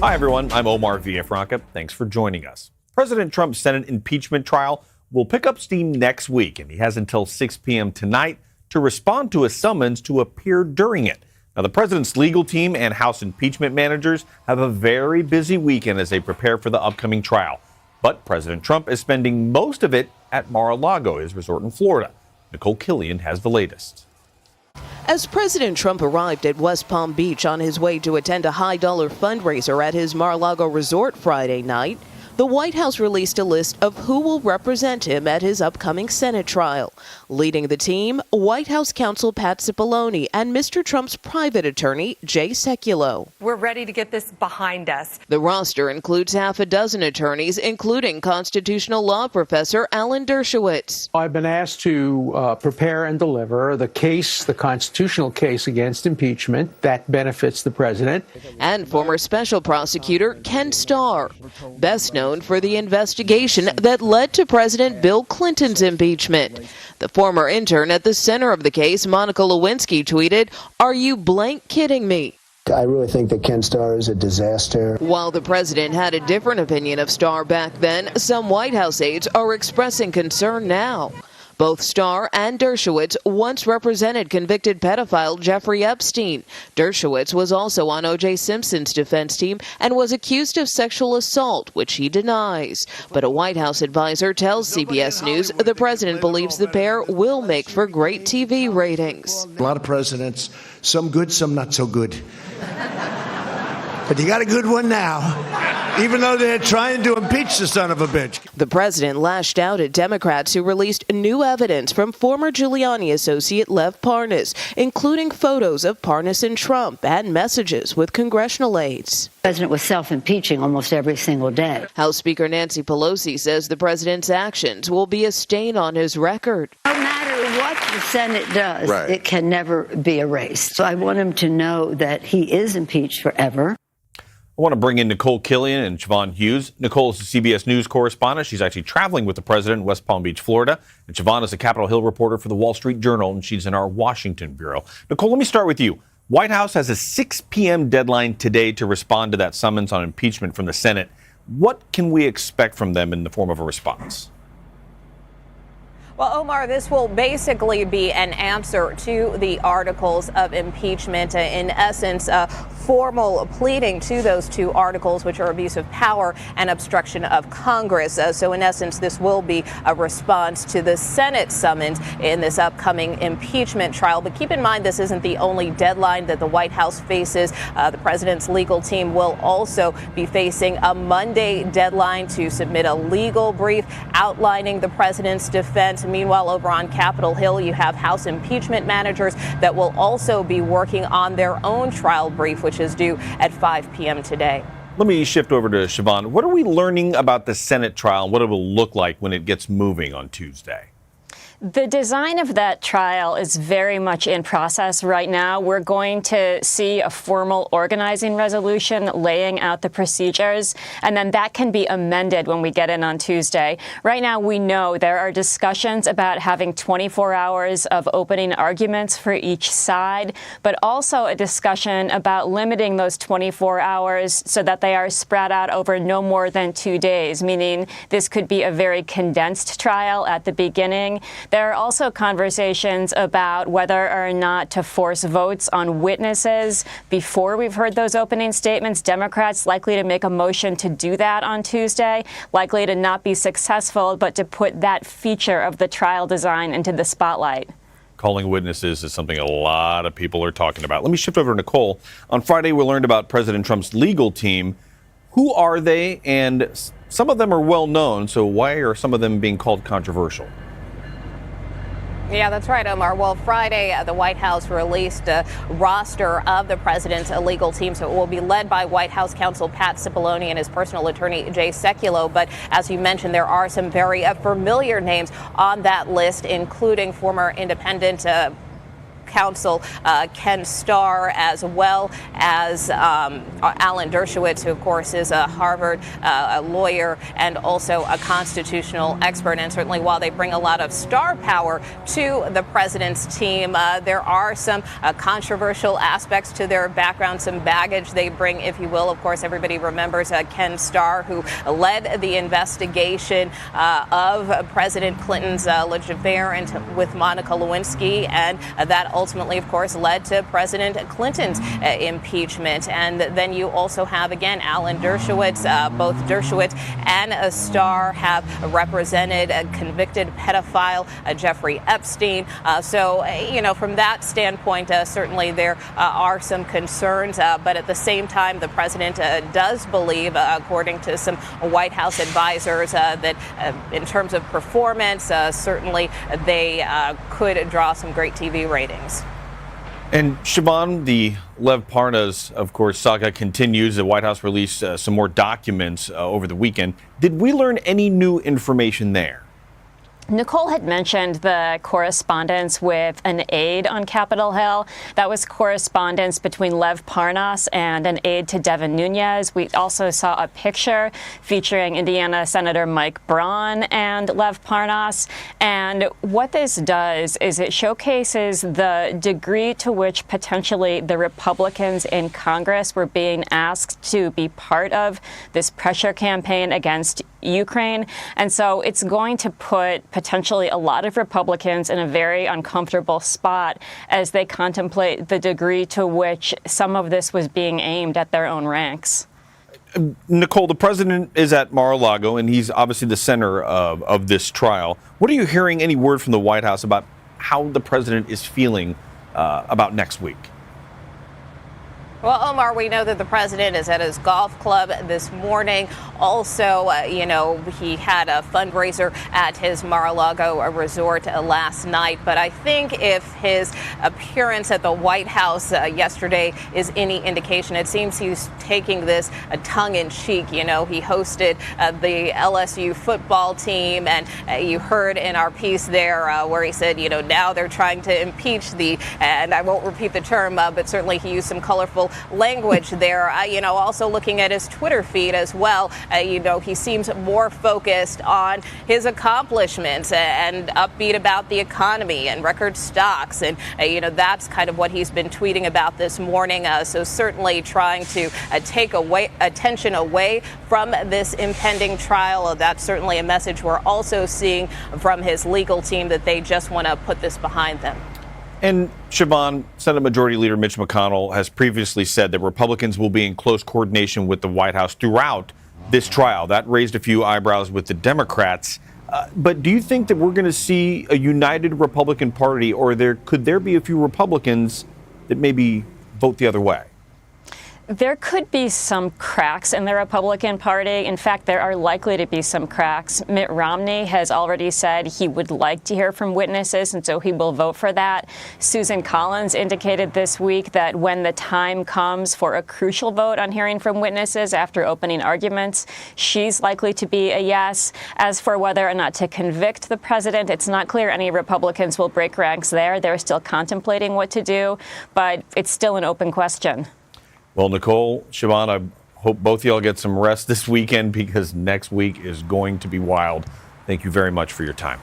Hi, everyone. I'm Omar Villafranca. Thanks for joining us. President Trump's Senate impeachment trial will pick up steam next week, and he has until 6 p.m. tonight to respond to a summons to appear during it. Now, the president's legal team and House impeachment managers have a very busy weekend as they prepare for the upcoming trial. But President Trump is spending most of it at Mar-a-Lago, his resort in Florida. Nicole Killian has the latest. As President Trump arrived at West Palm Beach on his way to attend a high-dollar fundraiser at his Mar-a-Lago resort Friday night, the White House released a list of who will represent him at his upcoming Senate trial. Leading the team, White House counsel Pat Cipollone and Mr. Trump's private attorney, Jay Sekulow. We're ready to get this behind us. The roster includes half a dozen attorneys, including constitutional law professor Alan Dershowitz. I've been asked to prepare and deliver the case, the constitutional case against impeachment that benefits the president. And former special prosecutor Ken Starr, best known for the investigation that led to President Bill Clinton's impeachment. The former intern at the center of the case, Monica Lewinsky, tweeted, "Are you blank kidding me?" I really think that Ken Starr is a disaster. While the president had a different opinion of Starr back then, some White House aides are expressing concern now. Both Starr and Dershowitz once represented convicted pedophile Jeffrey Epstein. Dershowitz was also on O.J. Simpson's defense team and was accused of sexual assault, which he denies. But a White House advisor tells CBS News the president believes the pair will make for great TV ratings. A lot of presidents, some good, some not so good. But you got a good one now, even though they're trying to impeach the son of a bitch. The president lashed out at Democrats who released new evidence from former Giuliani associate Lev Parnas, including photos of Parnas and Trump and messages with congressional aides. The president was self-impeaching almost every single day. House Speaker Nancy Pelosi says the president's actions will be a stain on his record. No matter what the Senate does, Right. It can never be erased. So I want him to know that he is impeached forever. I want to bring in Nicole Killian and Siobhan Hughes. Nicole is the CBS News correspondent. She's actually traveling with the president in West Palm Beach, Florida. And Siobhan is a Capitol Hill reporter for the Wall Street Journal, and she's in our Washington bureau. Nicole, let me start with you. White House has a 6 p.m. deadline today to respond to that summons on impeachment from the Senate. What can we expect from them in the form of a response? Well, Omar, this will basically be an answer to the articles of impeachment. In essence, formal pleading to those two articles, which are abuse of power and obstruction of Congress. So in essence, this will be a response to the Senate summons in this upcoming impeachment trial. But keep in mind, this isn't the only deadline that the White House faces. The president's legal team will also be facing a Monday deadline to submit a legal brief outlining the president's defense. Meanwhile, over on Capitol Hill, you have House impeachment managers that will also be working on their own trial brief, which is due at 5 p.m. today. Let me shift over to Siobhan. What are we learning about the Senate trial and what it will look like when it gets moving on Tuesday? The design of that trial is very much in process right now. We're going to see a formal organizing resolution laying out the procedures, and then that can be amended when we get in on Tuesday. Right now, we know there are discussions about having 24 hours of opening arguments for each side, but also a discussion about limiting those 24 hours so that they are spread out over no more than 2 days, meaning this could be a very condensed trial at the beginning. There are also conversations about whether or not to force votes on witnesses before we've heard those opening statements. Democrats likely to make a motion to do that on Tuesday, likely to not be successful, but to put that feature of the trial design into the spotlight. Calling witnesses is something a lot of people are talking about. Let me shift over to Nicole. On Friday, we learned about President Trump's legal team. Who are they? And some of them are well known, so why are some of them being called controversial? Yeah, that's right, Omar. Well, Friday, the White House released a roster of the president's legal team. So it will be led by White House counsel Pat Cipollone and his personal attorney, Jay Sekulow. But as you mentioned, there are some very familiar names on that list, including former independent counsel Ken Starr, as well as Alan Dershowitz, who, of course, is a Harvard lawyer and also a constitutional expert. And certainly, while they bring a lot of star power to the president's team, there are some controversial aspects to their background, some baggage they bring, if you will. Of course, everybody remembers Ken Starr, who led the investigation of President Clinton's alleged affair with Monica Lewinsky, and that ultimately, of course, led to President Clinton's impeachment. And then you also have, again, Alan Dershowitz. Both Dershowitz and Starr have represented a convicted pedophile Jeffrey Epstein. So, from that standpoint, certainly there are some concerns. But at the same time, the president does believe, according to some White House advisors, that in terms of performance, certainly they could draw some great TV ratings. And Siobhan, the Lev Parnas, of course, saga continues. The White House released some more documents over the weekend. Did we learn any new information there? Nicole had mentioned the correspondence with an aide on Capitol Hill. That was correspondence between Lev Parnas and an aide to Devin Nunes. We also saw a picture featuring Indiana Senator Mike Braun and Lev Parnas. And what this does is it showcases the degree to which potentially the Republicans in Congress were being asked to be part of this pressure campaign against Ukraine. And so it's going to put potentially a lot of Republicans in a very uncomfortable spot as they contemplate the degree to which some of this was being aimed at their own ranks. Nicole, the president is at Mar-a-Lago, and he's obviously the center of this trial. What are you hearing, any word from the White House about how the president is feeling about next week? Well, Omar, we know that the president is at his golf club this morning. Also, he had a fundraiser at his Mar-a-Lago resort last night. But I think if his appearance at the White House yesterday is any indication, it seems he's taking this tongue-in-cheek. He hosted the LSU football team, and you heard in our piece there where he said, now they're trying to impeach and I won't repeat the term, but certainly he used some colorful language there. Also looking at his Twitter feed as well, he seems more focused on his accomplishments and upbeat about the economy and record stocks. And, that's kind of what he's been tweeting about this morning. So certainly trying to take attention away from this impending trial. That's certainly a message we're also seeing from his legal team, that they just want to put this behind them. And Siobhan, Senate Majority Leader Mitch McConnell has previously said that Republicans will be in close coordination with the White House throughout this trial. That raised a few eyebrows with the Democrats. But do you think that we're going to see a united Republican Party, or could there be a few Republicans that maybe vote the other way? There could be some cracks in the Republican Party. In fact, there are likely to be some cracks. Mitt Romney has already said he would like to hear from witnesses, and so he will vote for that. Susan Collins indicated this week that when the time comes for a crucial vote on hearing from witnesses after opening arguments, she's likely to be a yes. As for whether or not to convict the president, it's not clear any Republicans will break ranks there. They're still contemplating what to do, but it's still an open question. Well, Nicole, Siobhan, I hope both of y'all get some rest this weekend, because next week is going to be wild. Thank you very much for your time.